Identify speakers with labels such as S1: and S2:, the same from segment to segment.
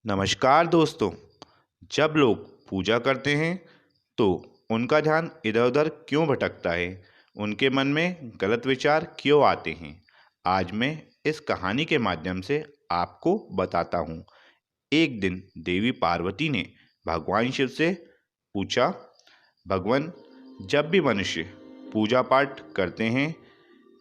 S1: नमस्कार दोस्तों। जब लोग पूजा करते हैं तो उनका ध्यान इधर उधर क्यों भटकता है? उनके मन में गलत विचार क्यों आते हैं? आज मैं इस कहानी के माध्यम से आपको बताता हूँ। एक दिन देवी पार्वती ने भगवान शिव से पूछा, भगवान, जब भी मनुष्य पूजा पाठ करते हैं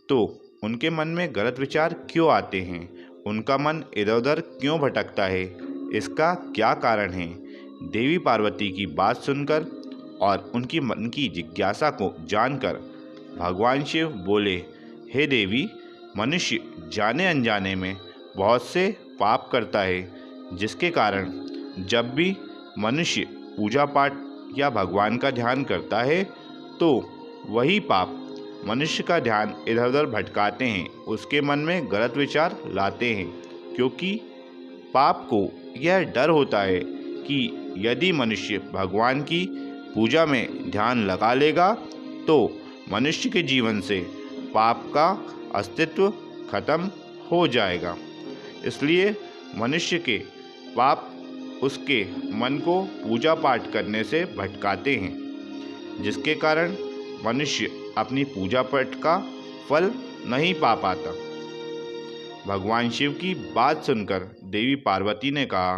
S1: तो उनके मन में गलत विचार क्यों आते हैं? उनका मन इधर उधर क्यों भटकता है? इसका क्या कारण है? देवी पार्वती की बात सुनकर और उनकी मन की जिज्ञासा को जानकर भगवान शिव बोले, हे देवी, मनुष्य जाने अनजाने में बहुत से पाप करता है, जिसके कारण जब भी मनुष्य पूजा पाठ या भगवान का ध्यान करता है तो वही पाप मनुष्य का ध्यान इधर उधर भटकाते हैं, उसके मन में गलत विचार लाते हैं। क्योंकि पाप को यह डर होता है कि यदि मनुष्य भगवान की पूजा में ध्यान लगा लेगा तो मनुष्य के जीवन से पाप का अस्तित्व खत्म हो जाएगा। इसलिए मनुष्य के पाप उसके मन को पूजा पाठ करने से भटकाते हैं, जिसके कारण मनुष्य अपनी पूजा पाठ का फल नहीं पा पाता। भगवान शिव की बात सुनकर देवी पार्वती ने कहा,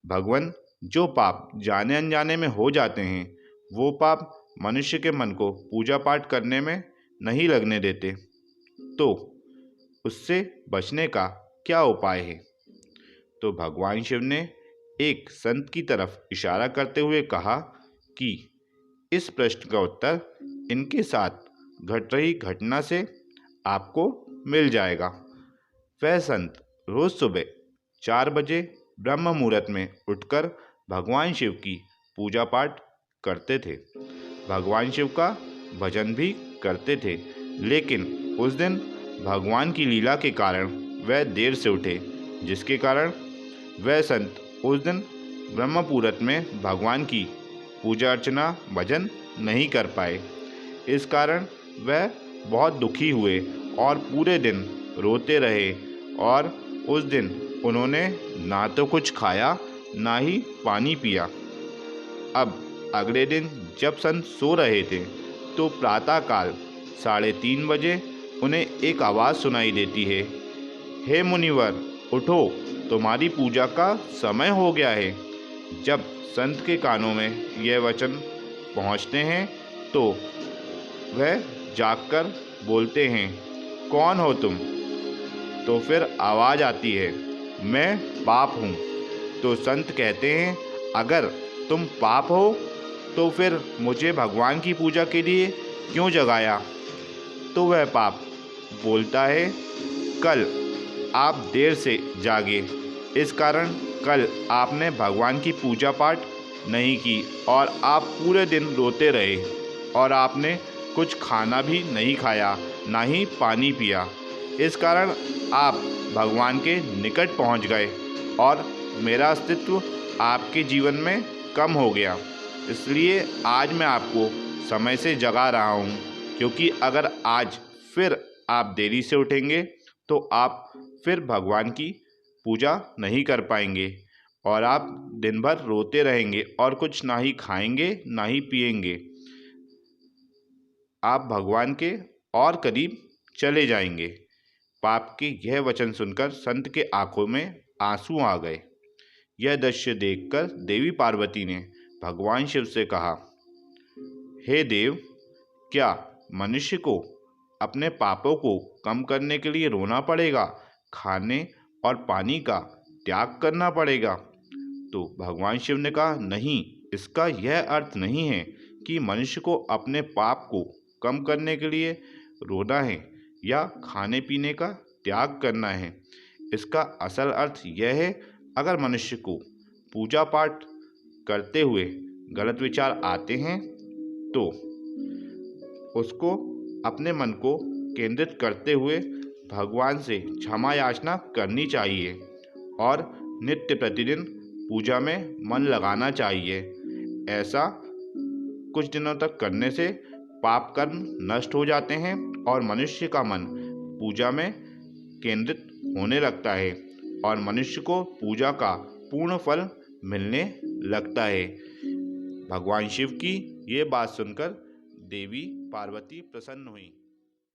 S1: भगवान, जो पाप जाने अनजाने में हो जाते हैं वो पाप मनुष्य के मन को पूजा पाठ करने में नहीं लगने देते, तो उससे बचने का क्या उपाय है? तो भगवान शिव ने एक संत की तरफ इशारा करते हुए कहा कि इस प्रश्न का उत्तर इनके साथ घट रही घटना से आपको मिल जाएगा। वह संत रोज सुबह 4 बजे ब्रह्म मुहूर्त में उठकर भगवान शिव की पूजा पाठ करते थे। भगवान शिव का भजन भी करते थे, लेकिन उस दिन भगवान की लीला के कारण वह देर से उठे, जिसके कारण वह संत उस दिन ब्रह्म मुहूर्त में भगवान की पूजा अर्चना भजन नहीं कर पाए। इस कारण वह बहुत दुखी हुए और पूरे दिन रोते रहे और उस दिन उन्होंने ना तो कुछ खाया ना ही पानी पिया। अब अगले दिन जब संत सो रहे थे तो प्रातःकाल 3:30 बजे उन्हें एक आवाज़ सुनाई देती है, हे मुनिवर, उठो, तुम्हारी पूजा का समय हो गया है। जब संत के कानों में यह वचन पहुंचते हैं तो वह जागकर बोलते हैं, कौन हो तुम? तो फिर आवाज़ आती है, मैं पाप हूँ। तो संत कहते हैं, अगर तुम पाप हो तो फिर मुझे भगवान की पूजा के लिए क्यों जगाया? तो वह पाप बोलता है, कल आप देर से जागे, इस कारण कल आपने भगवान की पूजा पाठ नहीं की और आप पूरे दिन रोते रहे और आपने कुछ खाना भी नहीं खाया, ना ही पानी पिया। इस कारण आप भगवान के निकट पहुंच गए और मेरा अस्तित्व आपके जीवन में कम हो गया। इसलिए आज मैं आपको समय से जगा रहा हूं, क्योंकि अगर आज फिर आप देरी से उठेंगे तो आप फिर भगवान की पूजा नहीं कर पाएंगे और आप दिन भर रोते रहेंगे और कुछ ना ही खाएंगे ना ही पिएंगे। आप भगवान के और करीब चले जाएंगे। पाप के यह वचन सुनकर संत के आंखों में आंसू आ गए। यह दृश्य देखकर देवी पार्वती ने भगवान शिव से कहा, हे देव, क्या मनुष्य को अपने पापों को कम करने के लिए रोना पड़ेगा, खाने और पानी का त्याग करना पड़ेगा? तो भगवान शिव ने कहा, नहीं, इसका यह अर्थ नहीं है कि मनुष्य को अपने पाप को कम करने के लिए रोना है या खाने पीने का त्याग करना है। इसका असल अर्थ यह है, अगर मनुष्य को पूजा पाठ करते हुए गलत विचार आते हैं तो उसको अपने मन को केंद्रित करते हुए भगवान से क्षमा याचना करनी चाहिए और नित्य प्रतिदिन पूजा में मन लगाना चाहिए। ऐसा कुछ दिनों तक करने से पाप कर्म नष्ट हो जाते हैं और मनुष्य का मन पूजा में केंद्रित होने लगता है और मनुष्य को पूजा का पूर्ण फल मिलने लगता है। भगवान शिव की ये बात सुनकर देवी पार्वती प्रसन्न हुई।